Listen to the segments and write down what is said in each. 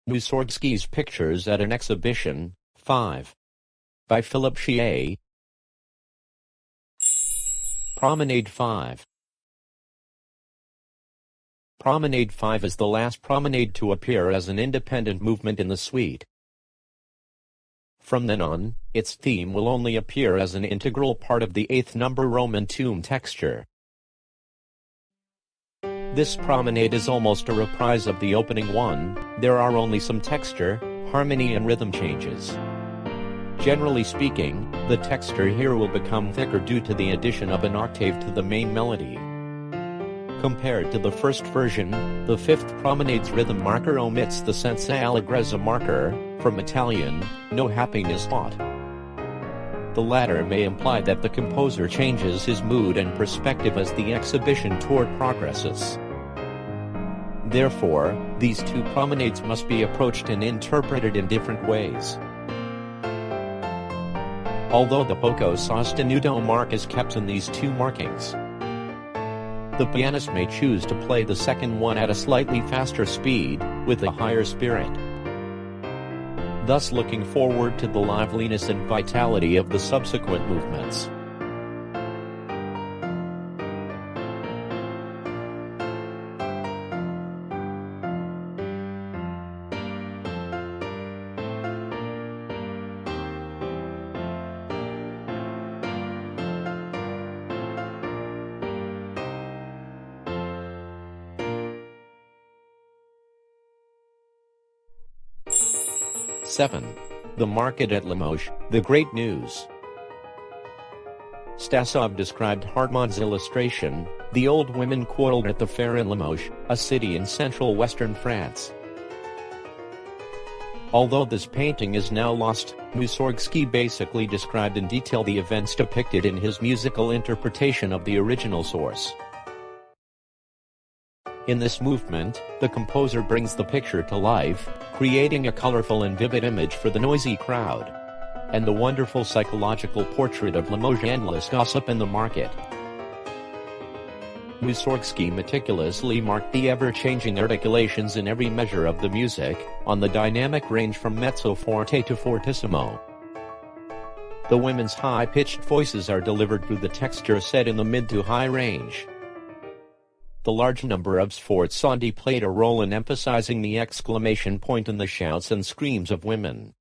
Mussorgsky's Pictures at an Exhibition, 5. By Philip Chier. Promenade 5. Promenade 5 is the last promenade to appear as an independent movement in the suite. From then on, its theme will only appear as an integral part of the 8th number Roman tomb texture. This promenade is almost a reprise of the opening one. There are only some texture, harmony and rhythm changes. Generally speaking, the texture here will become thicker due to the addition of an octave to the main melody. Compared to the first version, the 5th promenade's rhythm marker omits the senza allegrezza marker, from Italian, no happiness thought. The latter may imply that the composer changes his mood and perspective as the exhibition tour progresses. Therefore, these two promenades must be approached and interpreted in different ways. Although the poco sostenuto mark is kept in these two markings, the pianist may choose to play the second one at a slightly faster speed, with a higher spirit, thus looking forward to the liveliness and vitality of the subsequent movements. The market at Limoges, the great news. Stasov described Hartmann's illustration, "The old women quarreled at the fair in Limoges, a city in central western France." Although this painting is now lost, Mussorgsky basically described in detail the events depicted in his musical interpretation of the original source. In this movement, the composer brings the picture to life, creating a colorful and vivid image for the noisy crowd, and the wonderful psychological portrait of Limoges' endless gossip in the market. Mussorgsky meticulously marked the ever-changing articulations in every measure of the music, on the dynamic range from mezzo forte to fortissimo. The women's high-pitched voices are delivered through the texture set in the mid to high range. The large number of sforzandi played a role in emphasizing the exclamation point in the shouts and screams of women.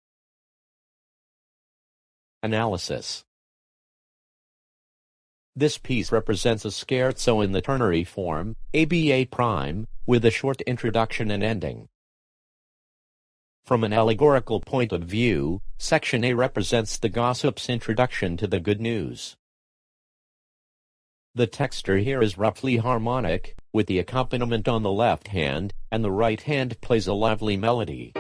Analysis. This piece represents a scherzo in the ternary form, ABA prime, with a short introduction and ending. From an allegorical point of view, Section A represents the gossip's introduction to the good news. The texture here is roughly harmonic, with the accompaniment on the left hand, and the right hand plays a lively melody.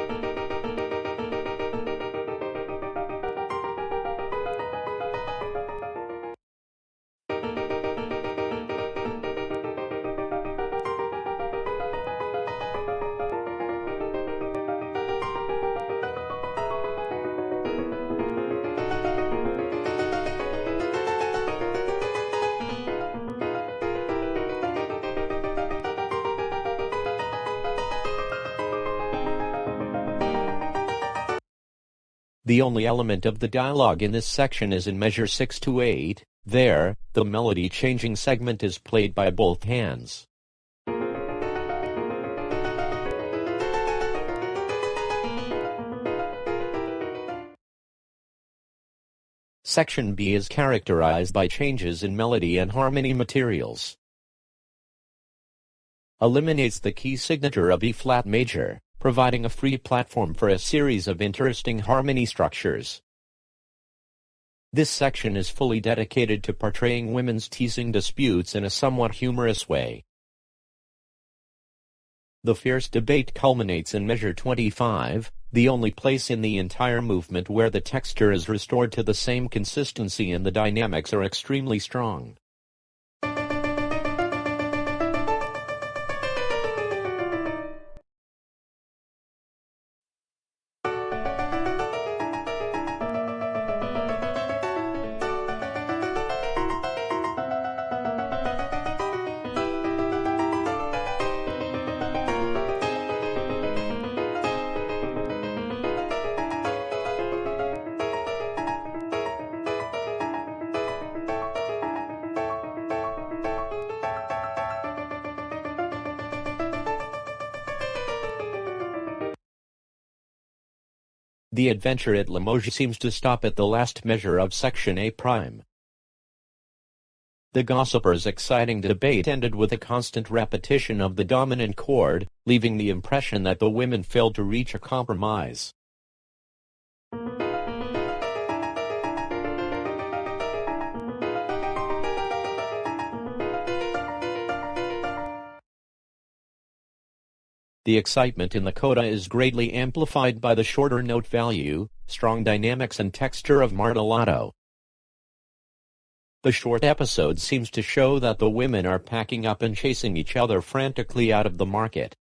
The only element of the dialogue in this section is in measure 6 to 8. There, the melody-changing segment is played by both hands. Section B is characterized by changes in melody and harmony materials. Eliminates the key signature of E-flat major, providing a free platform for a series of interesting harmony structures. This section is fully dedicated to portraying women's teasing disputes in a somewhat humorous way. The fierce debate culminates in measure 25, the only place in the entire movement where the texture is restored to the same consistency and the dynamics are extremely strong. The adventure at Limoges seems to stop at the last measure of section A'. The gossipers' exciting debate ended with a constant repetition of the dominant chord, leaving the impression that the women failed to reach a compromise. The excitement in the coda is greatly amplified by the shorter note value, strong dynamics and texture of martellato. The short episode seems to show that the women are packing up and chasing each other frantically out of the market.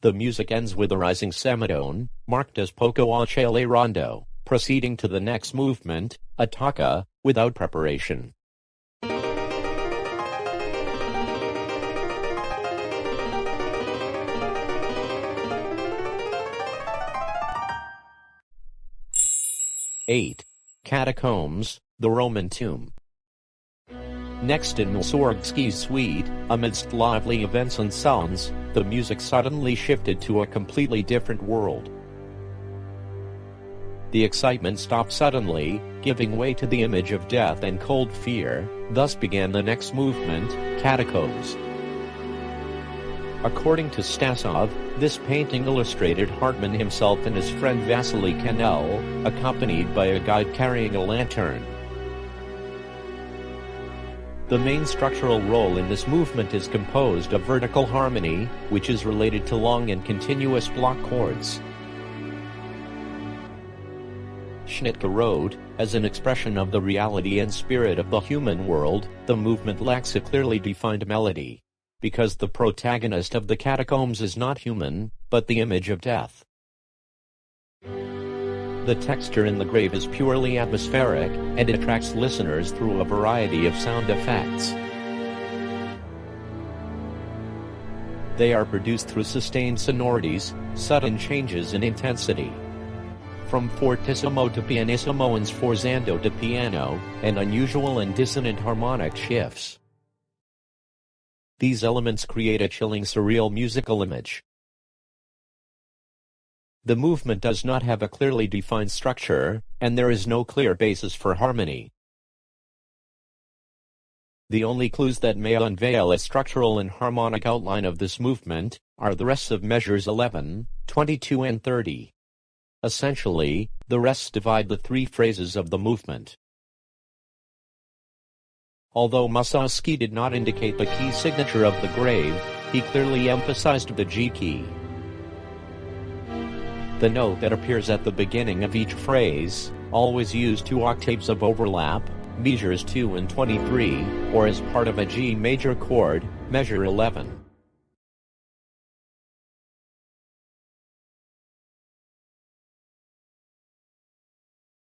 The music ends with a rising semitone, marked as poco accelerando, proceeding to the next movement, attacca, without preparation. Catacombs, the Roman tomb. Next in Mussorgsky's suite, amidst lively events and sounds, the music suddenly shifted to a completely different world. The excitement stopped suddenly, giving way to the image of death and cold fear. Thus began the next movement, Catacombs. According to Stasov, this painting illustrated Hartmann himself and his friend Vasily Kanel, accompanied by a guide carrying a lantern. The main structural role in this movement is composed of vertical harmony, which is related to long and continuous block chords. Schnittke wrote, as an expression of the reality and spirit of the human world, the movement lacks a clearly defined melody. Because the protagonist of the Catacombs is not human, but the image of death. The texture in the grave is purely atmospheric, and it attracts listeners through a variety of sound effects. They are produced through sustained sonorities, sudden changes in intensity. From fortissimo to pianissimo and sforzando to piano, and unusual and dissonant harmonic shifts. These elements create a chilling surreal musical image. The movement does not have a clearly defined structure, and there is no clear basis for harmony. The only clues that may unveil a structural and harmonic outline of this movement are the rests of measures 11, 22 and 30. Essentially, the rests divide the three phrases of the movement. Although Mussorgsky did not indicate the key signature of the grave, he clearly emphasized the G key. The note that appears at the beginning of each phrase, always used 2 octaves of overlap, measures 2 and 23, or as part of a G major chord, measure 11.